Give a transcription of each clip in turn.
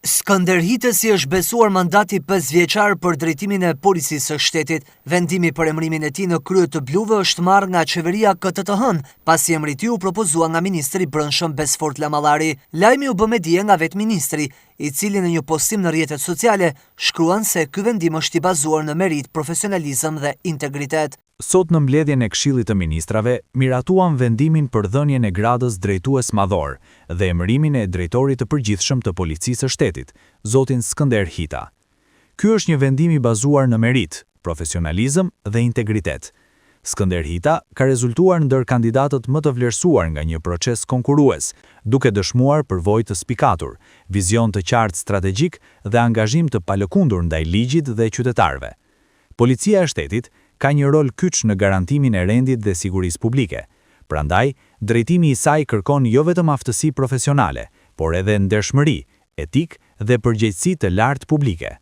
Skënder Hitësi është besuar mandati 5 vjeçar për drejtimin e policisë së shtetit. Vendimi për emërimin e tij në krye të bluve është marrë nga qeveria KTTH-n, pasi emri i tij u propozua nga ministri i Brendshëm Besfort Lamallari. Lajmi u bë me dije nga vetë ministri, i cili në një postim në rrjetet sociale shkruan se ky vendim është i bazuar në merit, profesionalizëm dhe integritet. Sot në mbledhjen e Këshillit të Ministrave, miratuan vendimin për dhënien e gradës drejtues madhor dhe emërimin e drejtorit të përgjithshëm të policisë së shtetit, zotin Skënder Hita. Ky është një vendim i bazuar në merit, profesionalizëm dhe integritet. Skënder Hita ka rezultuar ndër kandidatët më të vlerësuar nga një proces konkurrues, duke dëshmuar përvojë të spikatur, vizion të qartë strategjik dhe angazhim të palëkundur ndaj ligjit dhe qytetarëve. Policia e shtetit ka një rol kyç në garantimin e rendit dhe sigurisë publike. Prandaj, drejtimi i saj kërkon jo vetëm aftësi profesionale, por edhe ndershmëri, etik dhe përgjegjësi të lartë publike.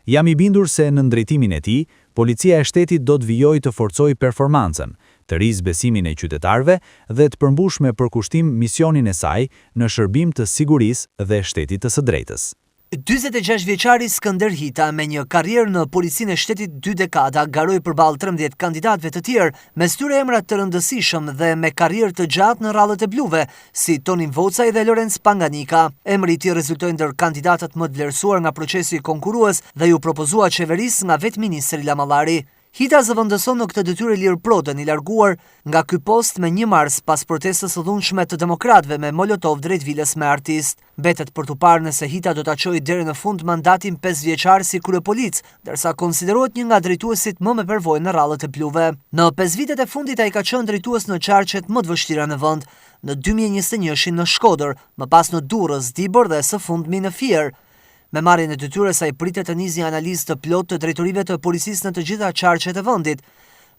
Jam i bindur se në drejtimin e tij, policia e shtetit do të vijojë të forcojë performancën, të rrisë besimin e qytetarëve dhe të përmbushë me përkushtim misionin e saj në shërbim të sigurisë dhe shtetit të së drejtës. 46 vjeçari Skënder Hita me një karrierë në policinë e shtetit 2 dekada garoi përballë 13 kandidatëve të tjerë, mes tyre emra të rëndësishëm dhe me karrierë të gjatë në rallët e bluve, si Tonin Vocaj dhe Lorenz Panganika. Emri i tij rezultoi ndër kandidatët më të vlerësuar nga procesi konkurrues dhe ju propozua qeverisë nga vetë ministri Lamallari. Hita zëvendëson në këtë detyrë Ilir Prodën, i larguar nga ky post me 1 mars pas protestës së dhunshme të demokratëve me molotov drejt vilës me artist. Mbetet për tu parë nëse Hita do ta çojë deri në fund mandatin 5 vjeçar si kryepolic, ndërsa konsiderohet një nga drejtuesit më me përvojë në rallët e bluve. Në 5 vitet e fundit ai ka qenë drejtues në qarqet më të vështira në vend, në 2021 në Shkodër, më pas në Durrës, Dibër dhe së fundmi në Fier. Me marrjen e detyrës ai pritet të nisë një analizë të plotë të drejtorive të policisë në të gjitha qarqet e vendit.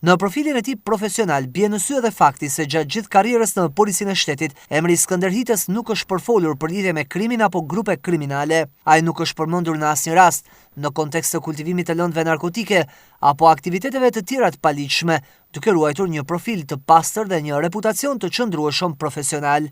Në profilin e tij profesional bie në sy edhe fakti se gjatë gjithë karrierës në policinë e shtetit, emri i Skënder Hitës nuk është përfolur për lidhje me krimin apo grupe kriminale. Ai nuk është përmendur në asnjë rast në kontekst të kultivimit të lëndëve narkotike apo aktiviteteve të tjera të paligjshme, duke ruajtur një profil të pastër dhe një reputacion të qëndrueshëm profesional.